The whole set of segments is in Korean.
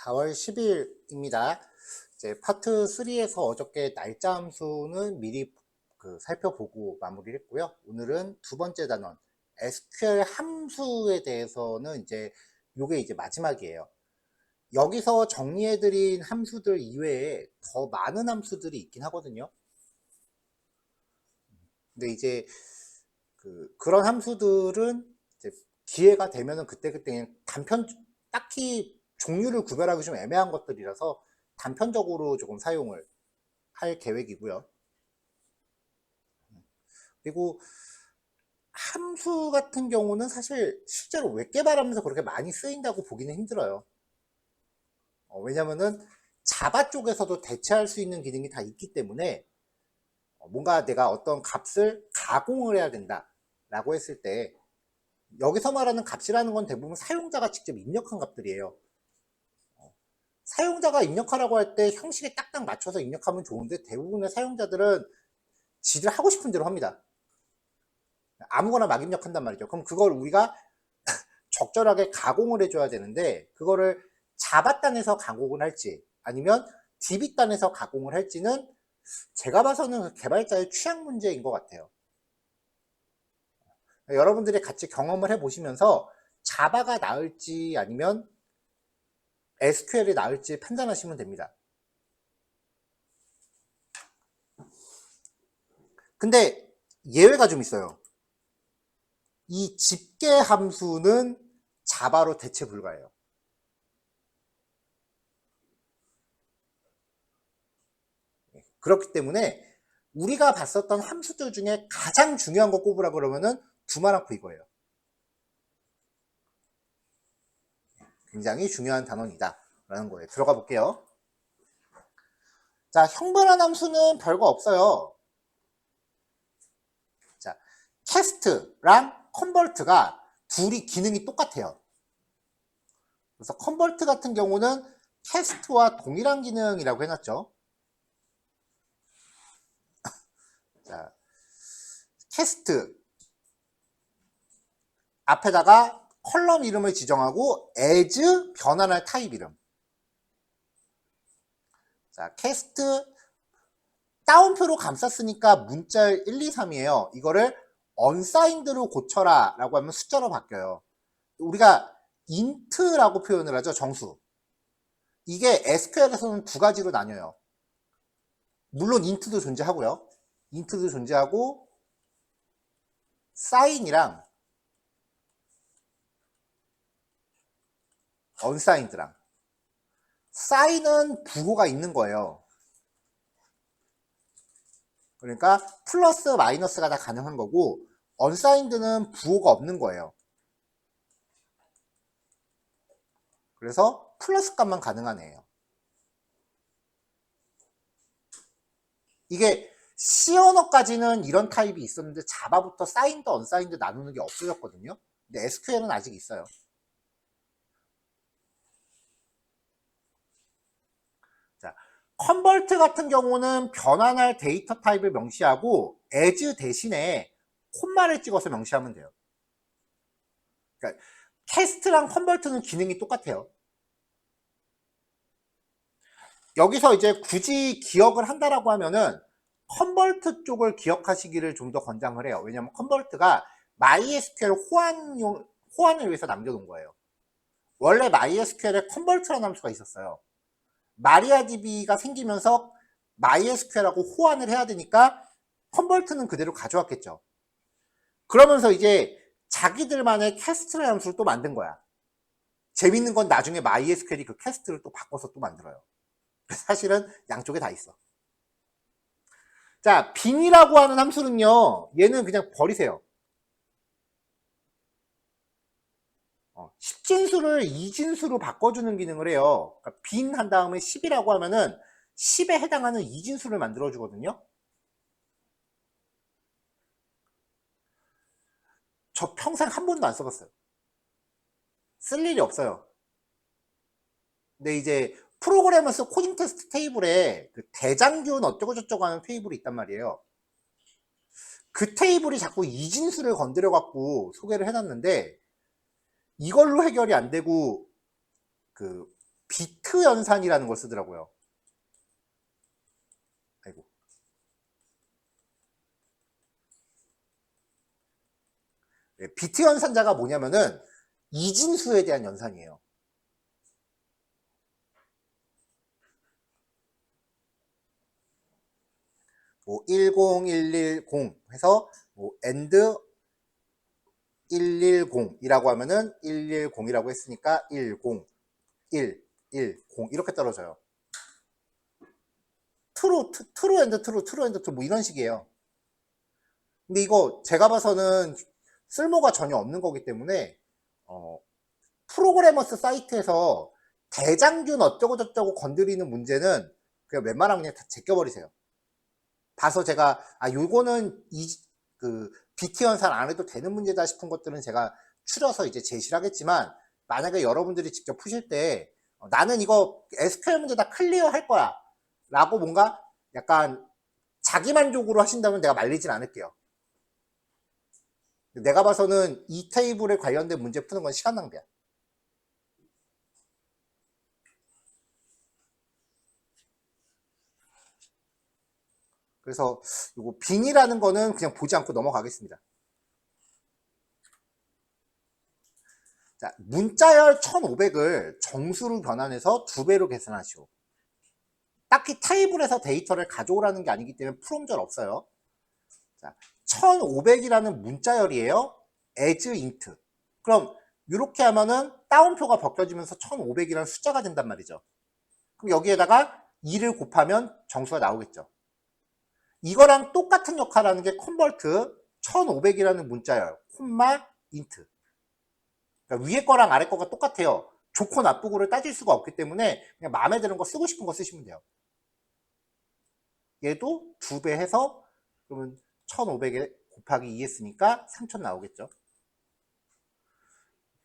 4월 10일입니다. 이제 파트 3에서 어저께 날짜 함수는 미리 살펴보고 마무리를 했고요. 오늘은 두 번째 단원 SQL 함수에 대해서는 요게 이제 마지막이에요. 여기서 정리해드린 함수들 이외에 더 많은 함수들이 있긴 하거든요. 근데 이제 그런 함수들은 이제 기회가 되면은 그때그때 그냥 딱히 종류를 구별하기 좀 애매한 것들이라서 단편적으로 조금 사용을 할 계획이고요. 그리고 함수 같은 경우는 사실 실제로 웹 개발하면서 그렇게 많이 쓰인다고 보기는 힘들어요. 왜냐면은 자바 쪽에서도 대체할 수 있는 기능이 다 있기 때문에 뭔가 내가 어떤 값을 가공을 해야 된다 라고 했을 때 여기서 말하는 값이라는 건 대부분 사용자가 직접 입력한 값들이에요. 사용자가 입력하라고 할 때 형식에 딱딱 맞춰서 입력하면 좋은데 대부분의 사용자들은 지들 하고 싶은 대로 합니다. 아무거나 막 입력한단 말이죠. 그럼 그걸 우리가 적절하게 가공을 해줘야 되는데 그거를 자바단에서 가공을 할지 아니면 DB단에서 가공을 할지는 제가 봐서는 개발자의 취향 문제인 것 같아요. 여러분들이 같이 경험을 해보시면서 자바가 나을지 아니면 SQL이 나을지 판단하시면 됩니다. 근데 예외가 좀 있어요. 이 집계 함수는 자바로 대체 불가해요. 그렇기 때문에 우리가 봤었던 함수들 중에 가장 중요한 거 꼽으라 그러면은 두마랑프 이거예요. 굉장히 중요한 단원이다 라는 거예요. 들어가 볼게요. 자, 형벌한 함수는 별거 없어요. 자, 캐스트랑 컨버트가 둘이 기능이 똑같아요. 그래서 컨버트 같은 경우는 캐스트와 동일한 기능이라고 해놨죠. 자, 캐스트 앞에다가 컬럼 이름을 지정하고 as 변환할 타입 이름. 자, 캐스트 따옴표로 감쌌으니까 문자열 1, 2, 3이에요. 이거를 unsigned로 고쳐라 라고 하면 숫자로 바뀌어요. 우리가 int라고 표현을 하죠. 정수. 이게 SQL에서는 두 가지로 나뉘어요. 물론 int도 존재하고요. int도 존재하고 sign이랑 unsigned랑 sign은 부호가 있는 거예요. 그러니까 플러스 마이너스가 다 가능한 거고 unsigned는 부호가 없는 거예요. 그래서 플러스 값만 가능한 애예요. 이게 C 언어까지는 이런 타입이 있었는데 자바부터 사인드, 언사인드 나누는 게 없어졌거든요. 근데 SQL은 아직 있어요. 자, 컨버트 같은 경우는 변환할 데이터 타입을 명시하고 as 대신에 콤마를 찍어서 명시하면 돼요. 그러니까 캐스트랑 컨버트는 기능이 똑같아요. 여기서 이제 굳이 기억을 한다라고 하면은 컨버트 쪽을 기억하시기를 좀 더 권장을 해요. 왜냐하면 컨버트가 MySQL 호환을 위해서 남겨놓은 거예요. 원래 MySQL에 컨버트라는 함수가 있었어요. 마리아DB가 생기면서 MySQL하고 호환을 해야 되니까 컨버트는 그대로 가져왔겠죠. 그러면서 이제 자기들만의 캐스트라는 함수를 또 만든 거야. 재밌는 건 나중에 MySQL이 그 캐스트를 또 바꿔서 또 만들어요. 사실은 양쪽에 다 있어. 자, bin이라고 하는 함수는요, 얘는 그냥 버리세요. 10진수를 2진수로 바꿔주는 기능을 해요. 그러니까 bin 한 다음에 10이라고 하면은 10에 해당하는 2진수를 만들어주거든요. 저 평생 한 번도 안 써봤어요. 쓸 일이 없어요. 근데 이제 프로그래머스 코딩 테스트 테이블에 그 대장균 어쩌고저쩌고 하는 테이블이 있단 말이에요. 그 테이블이 자꾸 이진수를 건드려 갖고 소개를 해놨는데 이걸로 해결이 안 되고 비트 연산이라는 걸 쓰더라고요. 아이고. 네, 비트 연산자가 뭐냐면은 이진수에 대한 연산이에요. 뭐 10110 해서 뭐 AND 110이라고 하면은 110이라고 했으니까 10, 1, 10 이렇게 떨어져요. 트루 앤드 트루 뭐 이런 식이에요. 근데 이거 제가 봐서는 쓸모가 전혀 없는 거기 때문에 프로그래머스 사이트에서 대장균 어쩌고저쩌고 건드리는 문제는 그냥 웬만하면 그냥 다 제껴버리세요. 봐서 제가 요거는 그 BT 연산 안 해도 되는 문제다 싶은 것들은 제가 추려서 이제 제시를 하겠지만, 만약에 여러분들이 직접 푸실 때 나는 이거 SQL 문제 다 클리어 할 거야 라고 뭔가 약간 자기만족으로 하신다면 내가 말리진 않을게요. 내가 봐서는 이 테이블에 관련된 문제 푸는 건 시간 낭비야. 그래서 이거 빈이라는 거는 그냥 보지 않고 넘어가겠습니다. 자, 문자열 1500을 정수로 변환해서 2배로 계산하시오. 딱히 테이블에서 데이터를 가져오라는 게 아니기 때문에 프롬절 없어요. 자, 1500이라는 문자열이에요. as int. 그럼 이렇게 하면은 따옴표가 벗겨지면서 1500이라는 숫자가 된단 말이죠. 그럼 여기에다가 2를 곱하면 정수가 나오겠죠. 이거랑 똑같은 역할을 하는 게 컨버트 1500이라는 문자열 콤마 int. 그러니까 위에 거랑 아래 거가 똑같아요. 좋고 나쁘고를 따질 수가 없기 때문에 그냥 마음에 드는 거 쓰고 싶은 거 쓰시면 돼요. 얘도 2배 해서 그러면 1500에 곱하기 2 했으니까 3000 나오겠죠.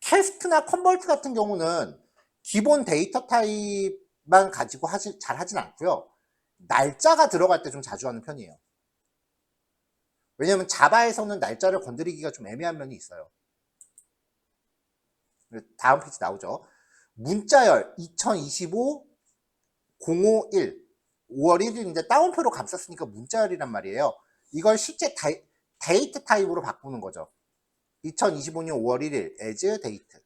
캐스트나 컨버트 같은 경우는 기본 데이터 타입만 가지고 잘 하진 않고요. 날짜가 들어갈 때 좀 자주 하는 편이에요. 왜냐면 자바에서는 날짜를 건드리기가 좀 애매한 면이 있어요. 다음 페이지 나오죠. 문자열 2025 051 5월 1일인데 따옴표로 감쌌으니까 문자열이란 말이에요. 이걸 실제 데이트 타입으로 바꾸는 거죠. 2025년 5월 1일 as 데이트.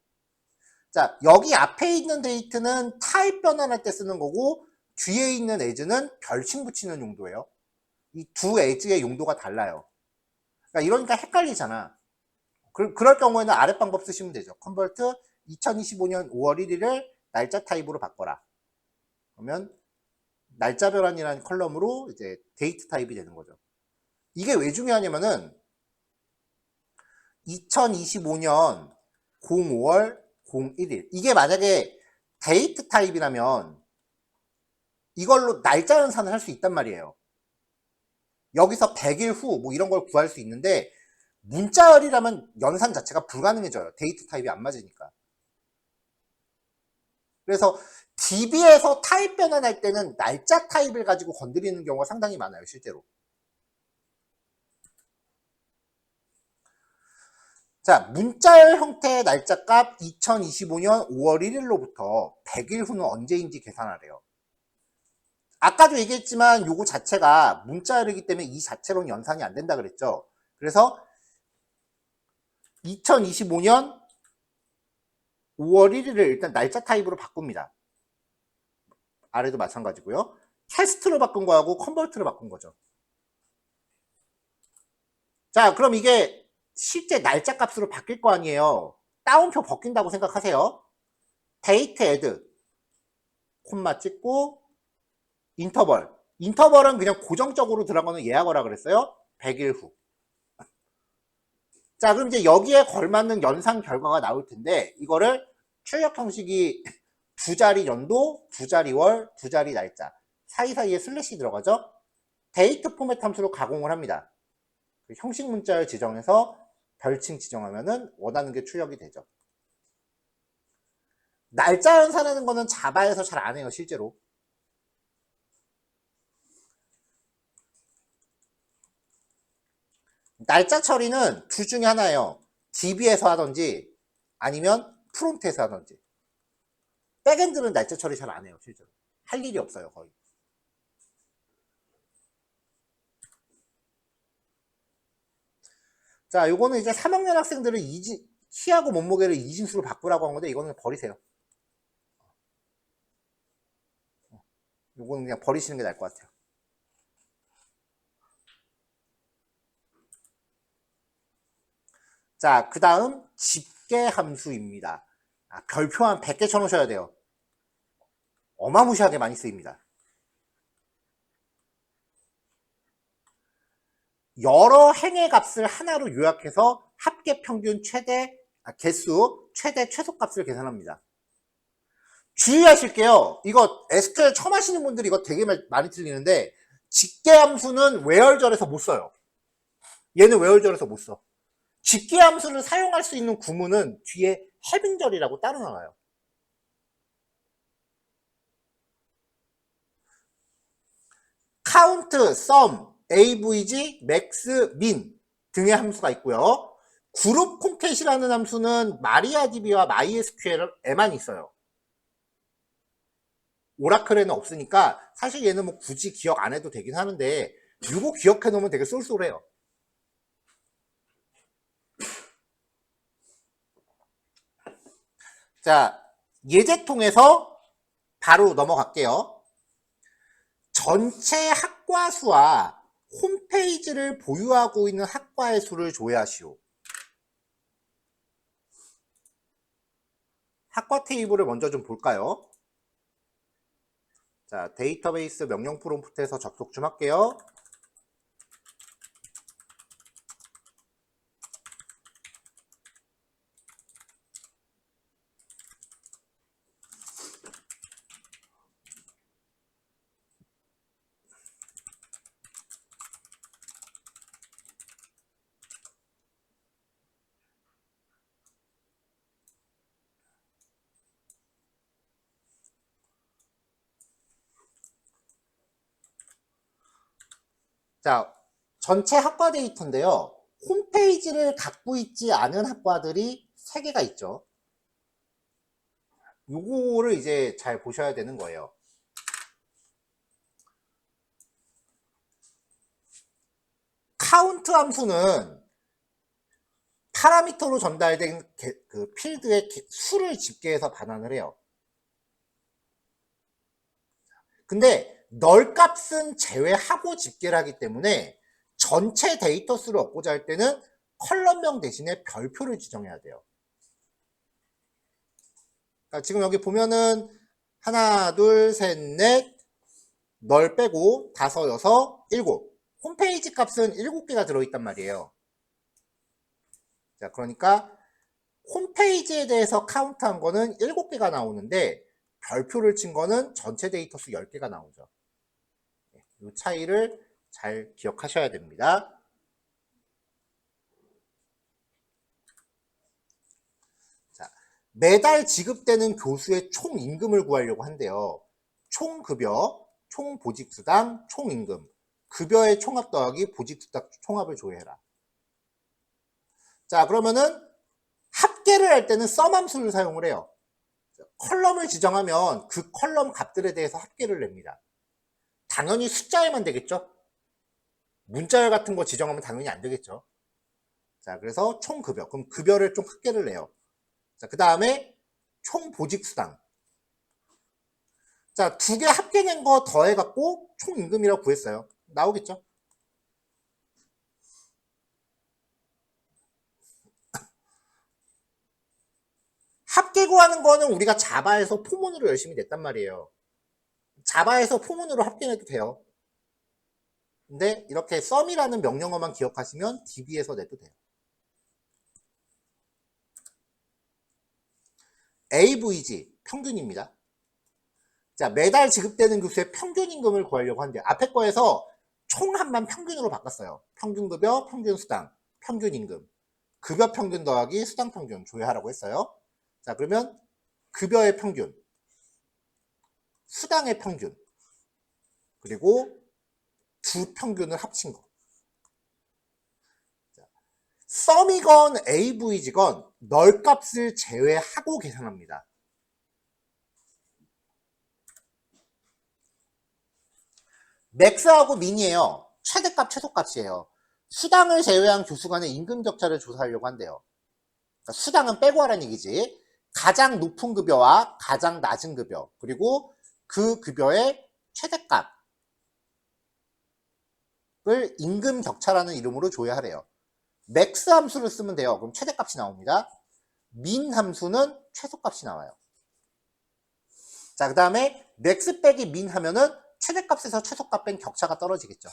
자, 여기 앞에 있는 데이트는 타입 변환할 때 쓰는 거고, 뒤에 있는 as는 별칭 붙이는 용도예요. 이 두 as의 용도가 달라요. 그러니까 이러니까 헷갈리잖아. 그럴 경우에는 아래 방법 쓰시면 되죠. 컨버트 2025년 5월 1일을 날짜 타입으로 바꿔라. 그러면 날짜 변환이라는 컬럼으로 이제 데이트 타입이 되는 거죠. 이게 왜 중요하냐면은 2025년 05월 01일 이게 만약에 데이트 타입이라면 이걸로 날짜 연산을 할 수 있단 말이에요. 여기서 100일 후 뭐 이런 걸 구할 수 있는데 문자열이라면 연산 자체가 불가능해져요. 데이트 타입이 안 맞으니까. 그래서 DB에서 타입 변환할 때는 날짜 타입을 가지고 건드리는 경우가 상당히 많아요. 실제로. 자, 문자열 형태의 날짜값 2025년 5월 1일로부터 100일 후는 언제인지 계산하래요. 아까도 얘기했지만 요거 자체가 문자열이기 때문에 이 자체로는 연산이 안 된다 그랬죠. 그래서 2025년 5월 1일을 일단 날짜 타입으로 바꿉니다. 아래도 마찬가지고요. 캐스트로 바꾼 거하고 컨버트로 바꾼 거죠. 자, 그럼 이게 실제 날짜 값으로 바뀔 거 아니에요. 따옴표 벗긴다고 생각하세요. 데이트 애드 콤마 찍고 인터벌. 인터벌은 그냥 고정적으로 들어가는 예약어라 그랬어요. 100일 후. 자, 그럼 이제 여기에 걸맞는 연산 결과가 나올 텐데 이거를 출력 형식이 두 자리 연도, 두 자리 월, 두 자리 날짜 사이사이에 슬래시 들어가죠. 데이트 포맷 함수로 가공을 합니다. 형식 문자를 지정해서 별칭 지정하면은 원하는 게 출력이 되죠. 날짜 연산하는 거는 자바에서 잘 안 해요, 실제로. 날짜 처리는 둘 중에 하나예요. DB에서 하든지 아니면 프론트에서 하든지. 백엔드는 날짜 처리 잘 안 해요, 실제로. 할 일이 없어요, 거의. 자, 요거는 이제 3학년 학생들을 키하고 몸무게를 이진수로 바꾸라고 한 건데, 이거는 버리세요. 요거는 그냥 버리시는 게 나을 것 같아요. 자, 그 다음 집계 함수입니다. 별표 한 100개 쳐놓으셔야 돼요. 어마무시하게 많이 쓰입니다. 여러 행의 값을 하나로 요약해서 합계 평균 개수 최대 최소값을 계산합니다. 주의하실게요. 이거 SQL 처음 하시는 분들이 이거 되게 많이 틀리는데, 집계함수는 외열절에서 못 써요. 얘는 외열절에서 못 써. 집계함수를 사용할 수 있는 구문은 뒤에 해빙절이라고 따로 나와요. 카운트, 썸, avg, max, min 등의 함수가 있고요. 그룹 콘캣이라는 함수는 마리아DB와 MySQL에만 있어요. 오라클에는 없으니까 사실 얘는 뭐 굳이 기억 안 해도 되긴 하는데, 이거 기억해 놓으면 되게 쏠쏠해요. 자, 예제통에서 바로 넘어갈게요. 전체 학과 수와 홈페이지를 보유하고 있는 학과의 수를 조회하시오. 학과 테이블을 먼저 좀 볼까요? 자, 데이터베이스 명령 프롬프트에서 접속 좀 할게요. 자, 전체 학과 데이터인데요. 홈페이지를 갖고 있지 않은 학과들이 3개가 있죠. 요거를 이제 잘 보셔야 되는 거예요. 카운트 함수는 파라미터로 전달된 그 필드의 수를 집계해서 반환을 해요. 근데 널 값은 제외하고 집계를 하기 때문에 전체 데이터 수를 얻고자 할 때는 컬럼명 대신에 별표를 지정해야 돼요. 그러니까 지금 여기 보면은 하나, 둘, 셋, 넷, 널 빼고 5, 6, 7. 홈페이지 값은 7개가 들어있단 말이에요. 자, 그러니까 홈페이지에 대해서 카운트한 거는 7개가 나오는데 별표를 친 거는 전체 데이터 수 10개가 나오죠. 이 차이를 잘 기억하셔야 됩니다. 자, 매달 지급되는 교수의 총 임금을 구하려고 한대요. 총 급여, 총 보직수당, 총 임금. 급여의 총합 더하기 보직수당 총합을 조회해라. 자, 그러면은 합계를 할 때는 썸 함수를 사용을 해요. 컬럼을 지정하면 그 컬럼 값들에 대해서 합계를 냅니다. 당연히 숫자에만 되겠죠? 문자열 같은 거 지정하면 당연히 안 되겠죠? 자, 그래서 총 급여. 그럼 급여를 좀 합계를 내요. 자, 그 다음에 총 보직수당. 자, 2개 합계 낸 거 더해갖고 총 임금이라고 구했어요. 나오겠죠? 합계 구하는 거는 우리가 자바에서 포문으로 열심히 냈단 말이에요. 자바에서 포문으로 합계 내도 돼요. 근데 이렇게 썸이라는 명령어만 기억하시면 DB에서 내도 돼요. AVG, 평균입니다. 자, 매달 지급되는 교수의 평균 임금을 구하려고 하는데 앞에 거에서 총합만 평균으로 바꿨어요. 평균급여, 평균수당, 평균임금. 급여 평균 더하기 수당 평균 조회하라고 했어요. 자, 그러면 급여의 평균, 수당의 평균, 그리고 두 평균을 합친 거. 썸이건 AVG건 널 값을 제외하고 계산합니다. 맥스하고 민이에요. 최대값, 최소값이에요. 수당을 제외한 교수 간의 임금 격차를 조사하려고 한대요. 그러니까 수당은 빼고 하라는 얘기지. 가장 높은 급여와 가장 낮은 급여, 그리고 그 급여의 최대값을 임금 격차라는 이름으로 조회하래요. 맥스 함수를 쓰면 돼요. 그럼 최대값이 나옵니다. 민 함수는 최소값이 나와요. 자, 그 다음에 맥스 빼기 민 하면은 최대값에서 최소값 뺀 격차가 떨어지겠죠.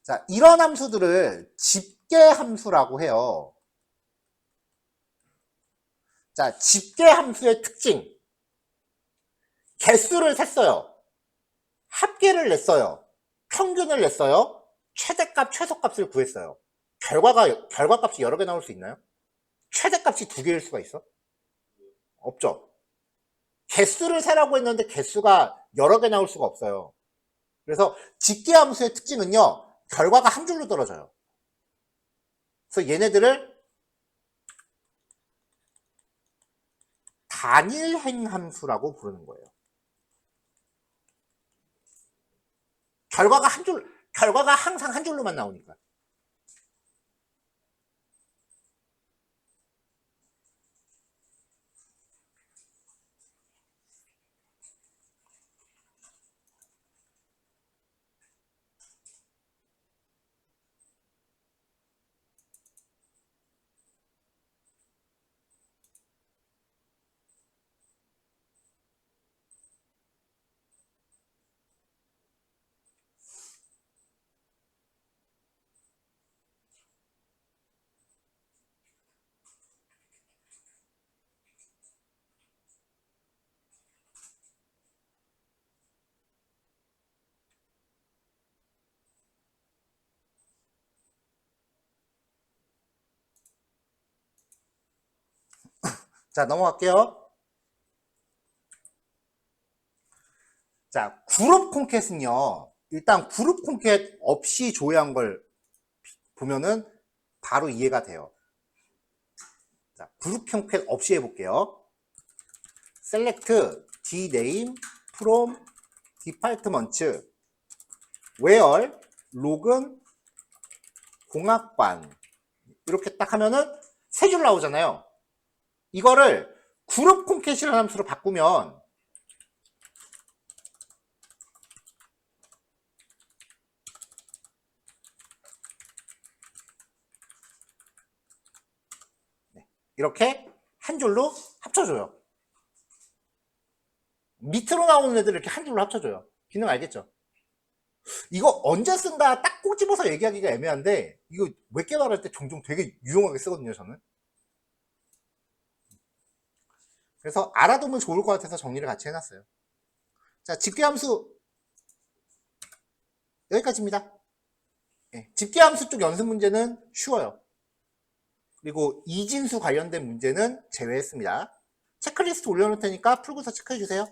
자, 이런 함수들을 집계 함수라고 해요. 자, 집계 함수의 특징. 개수를 셌어요. 합계를 냈어요. 평균을 냈어요. 최대값, 최소값을 구했어요. 결과값이 여러 개 나올 수 있나요? 최대값이 2개일 수가 있어? 없죠. 개수를 세라고 했는데 개수가 여러 개 나올 수가 없어요. 그래서 집계 함수의 특징은요, 결과가 한 줄로 떨어져요. 그래서 얘네들을 단일행 함수라고 부르는 거예요. 결과가 항상 한 줄로만 나오니까. 자, 넘어갈게요. 자, 그룹 콘캣은요, 일단 그룹 콘캣 없이 조회한 걸 보면은 바로 이해가 돼요. 자, 그룹 콘캣 없이 해볼게요. select dname from department where log은 공학관 이렇게 딱 하면은 3줄 나오잖아요. 이거를 그룹 콘캣이라는 함수로 바꾸면 이렇게 한 줄로 합쳐줘요. 밑으로 나오는 애들 이렇게 한 줄로 합쳐줘요. 기능 알겠죠? 이거 언제 쓴다 딱 꼬집어서 얘기하기가 애매한데 이거 웹 개발할 때 종종 되게 유용하게 쓰거든요, 저는. 그래서 알아두면 좋을 것 같아서 정리를 같이 해놨어요. 자, 집계함수 여기까지입니다. 네, 집계함수 쪽 연습 문제는 쉬워요. 그리고 이진수 관련된 문제는 제외했습니다. 체크리스트 올려놓을 테니까 풀고서 체크해주세요.